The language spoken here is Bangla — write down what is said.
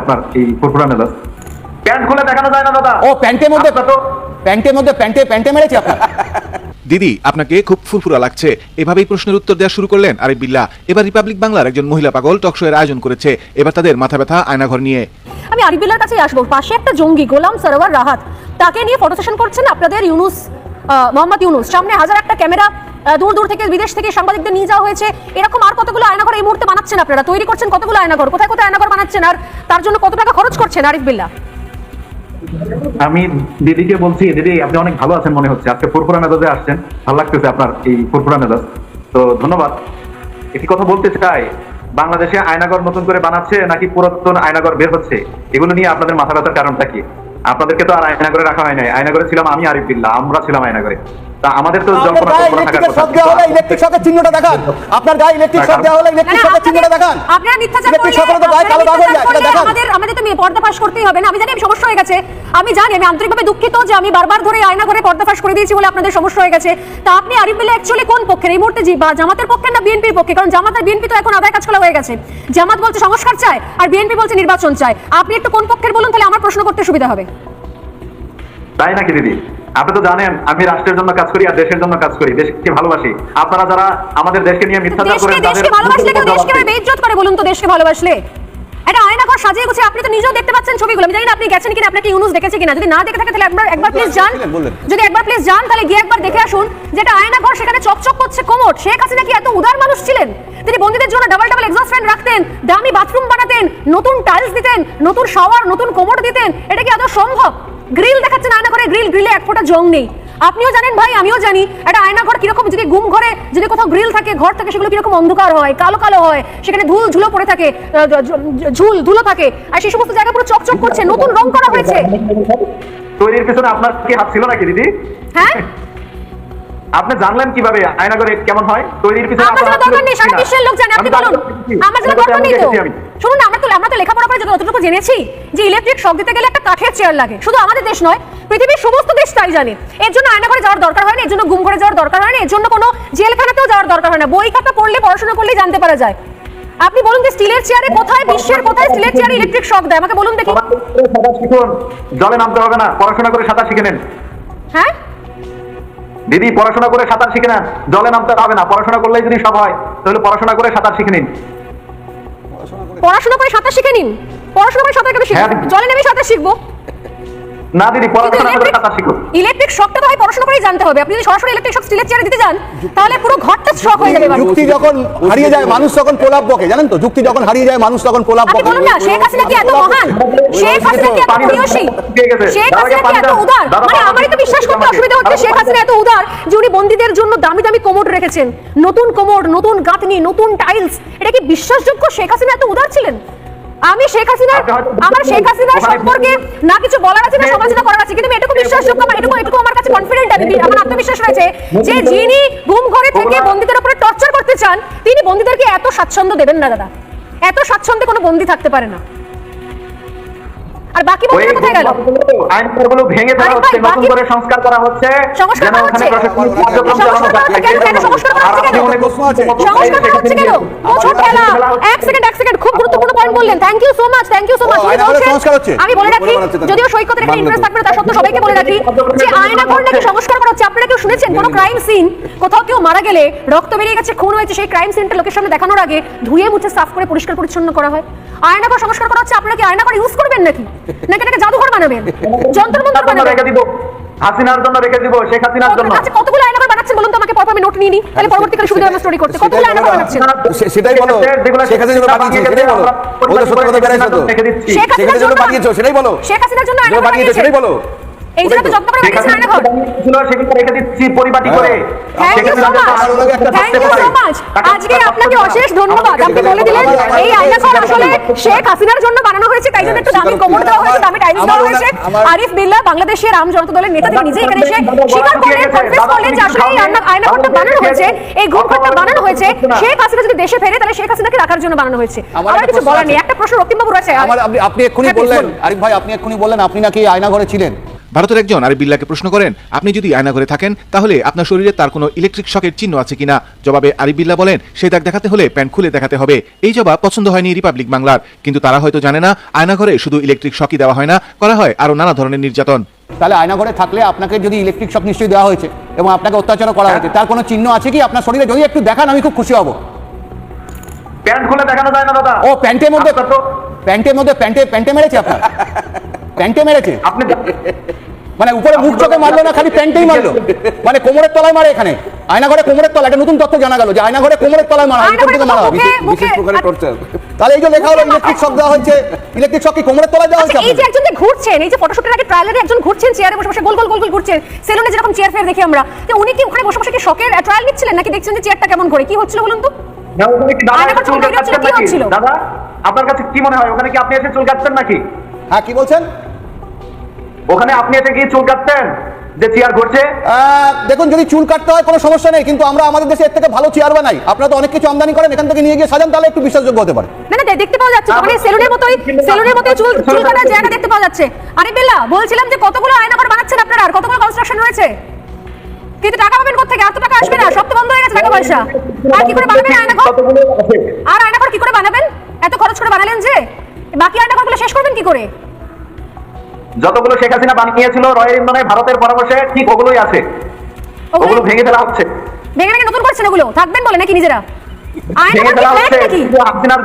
আপনার এই ফুরফুরা মেজাজ প্যান্ট খুলে দেখানো যায় না দাদা। ও প্যান্টের মধ্যে প্যান্টে মেরেছে আপনার। দিদি আপনাকে খুব ফুরফুরা লাগছে, এভাবেই প্রশ্নের উত্তর দেওয়া শুরু করলেন আরিফ বিল্লাহ। এবার রিপাবলিক বাংলার একজন মহিলা পাগল টক শো এর আয়োজন করেছে, এবার তাদের মাথা ব্যথা আয়নাঘর নিয়ে। আমি আরিফ বিল্লাহর কাছে আসবো। পাশে একটা জঙ্গি গোলাম সরোয়ার রাহাত, তাকে নিয়ে ফটো সেশন করছেন আপনাদের মোহাম্মদ ইউনুস। সামনে হাজার একটা ক্যামেরা, দূর দূর থেকে বিদেশ থেকে সাংবাদিকদের নিয়ে যাওয়া হয়েছে। এরকম আর কতগুলো আয়নাঘর এই মুহূর্তে বানাচ্ছেন আপনারা, তৈরি করছেন কতগুলো আয়নাঘর, কোথায় কোথায় আয়নাঘর বানাচ্ছেন, আর তার জন্য কত টাকা খরচ করছেন আরিফ বিল্লাহ? আমি দিদিকে বলছি, দিদি আপনি অনেক ভালো আছেন মনে হচ্ছে, আজকে ফুরফুরা মেজাজে আসছেন, ভালো লাগতেছে আপনার এই ফুরফুরা মেজাজ, তো ধন্যবাদ। একটি কথা বলতে চাই, বাংলাদেশে আয়নাঘর নতুন করে বানাচ্ছে নাকি পুরাতন আয়নাঘর বের হচ্ছে, এগুলো নিয়ে আপনাদের মাথা ব্যথার কারণটা কি? আপনাদেরকে তো আর আয়নাঘরে রাখা হয় নাই, আয়নাঘরে ছিলাম আমি আরিফ বিল্লাহ, আমরা ছিলাম আয়নাঘরে। তা আমাদের তো জল্পনা কল্পনা থাকার কথা। ইলেকট্রিক শকের চিহ্নটা দেখান, আপনার গায়ে ইলেকট্রিক শক দেওয়া হলো, ইলেকট্রিক শকের চিহ্নটা দেখান। আপনারা মিথ্যাচার ইলেকট্রিক শক হলে তো গায়ে কালো দাগ হয়ে যায়, এটা দেখান। আমাদের তো পর্দাফাশ করতেই হবে না। আমি জানি সমস্যা হয়ে গেছে, আমি জানি, আমি আন্তরিকভাবে দুঃখিত যে আমি বারবার ধরে আয়নাঘরে পর্দাফাশ করে দিয়েছি বলে আপনাদের সমস্যা হয়ে গেছে। তা আপনি আরিফ বিল্লাহ অ্যাকচুয়ালি কোন পক্ষের এই মুহূর্তে? বা জামাতের পক্ষে না বিএনপির পক্ষে? কারণ জামাত আর বিএনপি তো এখন আদায় কাজ করা হয়ে গেছে। জামাত বলছে সংস্কার চায় আর বিএনপি বলছে নির্বাচন চায়। আপনি একটু কোন পক্ষের বলুন, তাহলে আমার প্রশ্ন করতে সুবিধা হবে। তাই নাকি দিদি? আপনি তো জানেন আমি রাষ্ট্রের জন্য কাজ করি আর দেশের জন্য কাজ করি, দেশকে ভালোবাসি। আপনারা যারা আমাদের দেশকে নিয়ে মিথ্যাচার করেন, দেশকে ভালোবাসলে কেউ দেশকে বেইজ্জত করে বলুন তো? দেশকে ভালোবাসলে এটা আয়নাঘর সাজিয়ে গুছিয়ে, আপনি তো নিজেও দেখতে পাচ্ছেন ছবিগুলো। আমি জানি না আপনি গেছেন কিনা, আপনাকে ইউনুস দেখেছে কিনা। যদি না দেখে থাকে তাহলে একবার প্লিজ যান, যদি একবার প্লিজ যান তাহলে গিয়ে একবার দেখে আসুন যেটা আয়নাঘর, সেখানে চকচক করছে কোমর। শেখ হাসিনা কি এত উদার মানুষ ছিলেন? তিনি বন্দীদের জন্য ডাবল ডাবল এক্সস্ট ফ্যান রাখতেন, দামি বাথরুম বানাতেন, নতুন টাইলস দিতেন, নতুন শাওয়ার, নতুন কোমর দিতেন। এটা কি আদৌ সম্ভব? গ্রিল দেখাচ্ছেন আয়নাঘরে, গ্রিলে এক ফোঁটা জং নেই। আপনিও জানেন ভাই, আমিও জানি একটা আয়নাঘর কিরকম। যদি গুম ঘরে যদি কোথাও গ্রিল থাকে, ঘর থাকে, সেগুলো কিরকম অন্ধকার হয়, কালো কালো হয়, সেখানে ধুলো পড়ে থাকে, ধুলো থাকে, আর সেই সমস্ত জায়গা পুরো চকচক করছে, নতুন রং করা হয়েছে। তৈরির পেছনে আপনার কি হাত ছিল নাকি দিদি? হ্যাঁ, আপনি জানলেন কিভাবে আয়নাঘরে কেমন হয়? তৈরির পিছনে আমার জানা দরকার নেই, সারা বিশ্বের লোক জানে, আপনি বলুন। আমার জানা দরকার নেই তো। শুনুন না, আমরা তো লেখাপড়া করে যতটুকু জেনেছি যে ইলেকট্রিক শক দিতে গেলে একটা কাঠের চেয়ার লাগে। শুধু আমাদের দেশ নয়, পৃথিবীর সমস্ত দেশ তাই জানে। এর জন্য আয়নাঘরে যাওয়ার দরকার হয় না, এর জন্য গুম ঘরে যাওয়ার দরকার হয় না, এর জন্য কোনো জেলখানাতেও যাওয়ার দরকার হয় না। বই খাতা পড়লে, পড়াশোনা করলেই জানতে পারা যায়। আপনি বলুন যে স্টিলের চেয়ারে কোথায়, বিশ্বের কোথায় স্টিলের চেয়ারে ইলেকট্রিক শক দেয়? আমাকে বলুন দেখি। জলে নামতে হবে না, পড়াশোনা করে সাঁতার শিখে নেন। হ্যাঁ দিদি, পড়াশোনা করে সাঁতার শিখে নেন, জলে নামতে হবে না। পড়াশোনা করলেই যদি সব হয় তাহলে পড়াশোনা করে সাঁতার শিখে নিন। পড়াশোনা করে সাঁতার শিখে নিন? পড়াশোনা করে সাঁতার কেন শিখবো? জলে নেমে সাঁতার শিখবো না দিদি, পড়াশোনা করে সাঁতার শিখো। ইলেকট্রিক শকটা তো হয় পড়াশোনা করেই জানতে হবে। আপনি যদি সরাসরি ইলেকট্রিক শক স্টিলের চেয়ারে দিতে যান তাহলে পুরো ঘরটা শক হয়ে যাবে। যুক্তি যখন হারিয়ে যায় মানুষ তখন প্রলাপ বকে, জানেন তো? যুক্তি যখন হারিয়ে যায় মানুষ তখন প্রলাপ আপনি বকে। বলুন না, শেখ হাসিনা কি এত মহান? শেখ হাসিনা কি এত প্রিয়সী? শেখ হাসিনা কি এত উদার? মানে আমারই তো বিশ্বাস করতে অসুবিধা হচ্ছে শেখ হাসিনা এত উদার যে উনি বন্দীদের জন্য দামি দামি কোমোড রেখেছেন, নতুন কোমোড, নতুন গাঁথনি, নতুন টাইলস। এটা কি বিশ্বাসযোগ্য? শেখ হাসিনা এত উদার ছিলেন? আমি শেখ হাসিনার, আমার শেখ হাসিনার সম্পর্কে না কিছু বলার আছে না সমালোচনা করার আছে, কিন্তু এটুকু বিশ্বাসযোগ্য, এটুকু আমার কাছে কনফিডেন্ট, আমার আত্মবিশ্বাস রয়েছে যে যিনি গুম ঘরে থেকে বন্দীদের উপরে টর্চার করতে চান তিনি বন্দীদেরকে এত স্বাচ্ছন্দ্য দেবেন না দাদা। এত স্বাচ্ছন্দ্যে কোনো বন্দী থাকতে পারে না। আর বাকি বন্দীরা কোথায় গেল? আইনগুলো ভেঙে ফেলা হচ্ছে, নতুন করে সংস্কার করা হচ্ছে, যেন ওখানে প্রশাসনিক কার্যক্রম চালানো যায়। সংস্কার হচ্ছে কেন? বছর খেলা। এক সেকেন্ড, খুব গুরুত্বপূর্ণ পয়েন্ট বললেন। Thank you so much. আমি বলে রাখি, যদিও সৈকতের এখানে ইন্টারেস্ট থাকবে না, তার সত্ত্বেও সবাইকে বলে রাখি যে আয়নাঘর নাকি সংস্কার করা হচ্ছে। আপনারা কেউ শুনেছেন কোনো ক্রাইম সিন, কোথাও কেউ মারা গেলে রক্ত বেরিয়ে গেছে, খুন হয়েছে, সেই ক্রাইম সিনটা লোকের সামনে দেখানোর আগে ধুয়ে মুছে সাফ করে পরিষ্কার পরিচ্ছন্ন করা হয়? আয়নাঘর সংস্কার করা হচ্ছে, আপনারা কি আয়নাঘর ইউজ করবেন নাকি এটাকে জাদুঘর বানাবেন, যন্ত্র মন্ত্র বানাবেন? রেখে দিব, হাসিনার জন্য রেখে দিব, শেখ হাসিনার জন্য। আচ্ছা, কতগুলো আয়নাঘর বানাচ্ছেন বলুন তো আমাকে, পরে আমি নোট নিয়ে নিই, তাহলে পরবর্তীকালে সুবিধা হবে স্টোরি করতে। কতগুলো আয়নাঘর বানাচ্ছেন সেটাই বলো। শেখ হাসিনার জন্য বানিয়েছো সেটাই বলো। ও তো সত্যি কথা বেরাইছো তো। শেখ হাসিনার জন্য বানিয়েছো সেটাই বলো। শেখ হাসিনার জন্য আয়নাঘর বানিয়েছো সেটাই বলো। এই জন্য তো যত্ন করে বানিয়েছেন আয়নাঘর। সেগুলো রেখে দিচ্ছি পরিপাটি করে। Thank you so much. আজকে আপনাকে অশেষ ধন্যবাদ। আপনি বলে দিলেন এই আয়নাঘর আসলে শেখ হাসিনার জন্য বানানো হয়েছে, তাই জন্য একটু দামি কোমর দেওয়া হয়েছে, দামি টাইলস দেওয়া হয়েছে। আরিফ বিল্লাহ বাংলাদেশের আম জনতা দলের নেতা, তিনি নিজে এখানে এসে স্বীকার করলেন, কনফেস করলেন যে আসলে এই আয়নাঘরটা বানানো হয়েছে, এই ঘরটা বানানো হয়েছে শেখ হাসিনা যদি দেশে ফেরে তাহলে শেখ হাসিনাকে রাখার জন্য বানানো হয়েছে। আমার কিছু বলার নেই। একটা প্রশ্ন রক্তিম বাবু আছে। আপনি এক্ষুনি বললেন, আরিফ ভাই আপনি এক্ষুনি বললেন আপনি নাকি আয়নাঘরে ছিলেন। ভারতের একজন আরিফ বিল্লাহকে প্রশ্ন করেন, আপনি যদি আয়নাঘরে থাকেন তাহলে আপনার শরীরে তার কোনো ইলেকট্রিক শকের চিহ্ন আছে কিনা। জবাবে আরিফ বিল্লাহ বলেন, সেই দাগ দেখাতে হলে প্যান্ট খুলে দেখাতে হবে। এই জবাব পছন্দ হয়নি রিপাবলিক বাংলার, কিন্তু তারা হয়তো জানে না আয়নাঘরে শুধু ইলেকট্রিক শকই দেওয়া হয় না, করা হয় আরো নানা ধরনের নির্যাতন। তাহলে আয়নাঘরে থাকলে আপনাকে যদি ইলেকট্রিক শক নিশ্চয়ই দেওয়া হয়েছে এবং আপনাকে অত্যাচার করা হয়েছে, তার কোনো চিহ্ন আছে কি আপনার শরীরে? যদি একটু দেখান আমি খুব খুশি হব। প্যান্ট খুলে দেখানো যায় না দাদা। ও প্যান্টের মধ্যে আপনার তো- প্যান্টে মেরেছে আপনার? প্যান্টে মেরেছে আপনি মানে উপরে মুখ চোখে মারলো না, খালি প্যান্টেই মারলো, মানে কোমরের তলায় মারে। এখানে আয়নাঘরে কোমরের তলায়, একটা নতুন তথ্য জানা গেল যে আয়নাঘরে কোমরের তলায় মারা হয়, উপর থেকে মারা হয়। বিশেষ প্রকারের টর্চার। তাহলে এই যে লেখা হলো ইলেকট্রিক শক দেওয়া হয়েছে, ইলেকট্রিক শক কি কোমরের তলায় দেওয়া হয়েছে? এই যে একজন যে ঘুরছেন, এই যে ফটোশুটের আগে ট্রায়ালের একজন ঘুরছেন চেয়ারে বসে বসে গোল গোল গোল গোল ঘুরছেন, সেলুনে যেরকম চেয়ার ফেয়ার দেখি আমরা, তো উনি কি ওখানে বসে বসে কি শকের ট্রায়াল নিচ্ছিলেন নাকি দেখছেন যে চেয়ারটা কেমন করে? কি হচ্ছিল বলুন তো? না, ওখানে কি দাদা আয়নাঘর চুল চুল কাটছেন কাটছিল, কি নাকি? হচ্ছিল? দাদা আপনার কাছে কি মনে হয় ওখানে কি আপনি এসে চুল কাটছেন নাকি? হ্যাঁ, কি বলছেন? ওখানে আপনি এসে কি চুল কাটতেন যে চেয়ার ঘুরছে? দেখুন, যদি চুল কাটতে হয় কোনো সমস্যা নেই, কিন্তু আমরা আমাদের দেশে এর থেকে ভালো চেয়ার বানাই। আপনারা তো অনেক কিছু আমদানি করেন, এখান থেকে নিয়ে গিয়ে সাজান, তাহলে একটু বিশ্বাসযোগ্য হতে পারে। না না, দেখতে পাওয়া যাচ্ছে মানে সেলুনের মতোই চুল কাটার জায়গা দেখতে পাওয়া যাচ্ছে। আরিফ বিল্লাহ, বলছিলাম যে কতগুলো আয়নাঘর বানাচ্ছেন আপনারা, আর কতগুলো কনস্ট্রাকশন রয়েছে, কিন্তু টাকা পাবেন কোথা থেকে? এত টাকা আসবে না, সব তো বন্ধ হয়ে গেছে টাকা পয়সা। আর কি করে বানাবেন আয়নাঘর? কতগুলো আছে? আর আয়নাঘর কি করে বানাবেন? এত খরচ করে বানালেন যে, বাকি আয়নাঘরগুলো শেষ করবেন কি করে? যতগুলো শেখ হাসিনা বানিয়েছিল রয়ের ইন্ধনে ভারতের পরামর্শে ঠিক ওগুলোই আছে, ওগুলো ভেঙে ফেলা হচ্ছে। ভেঙে ভেঙে নতুন করছেন, ওগুলো থাকবেন বলে নাকি নিজেরা? ভেঙে আয়নাঘর কি ফেলা ফ্ল্যাট হচ্ছে নাকি? হাসিনার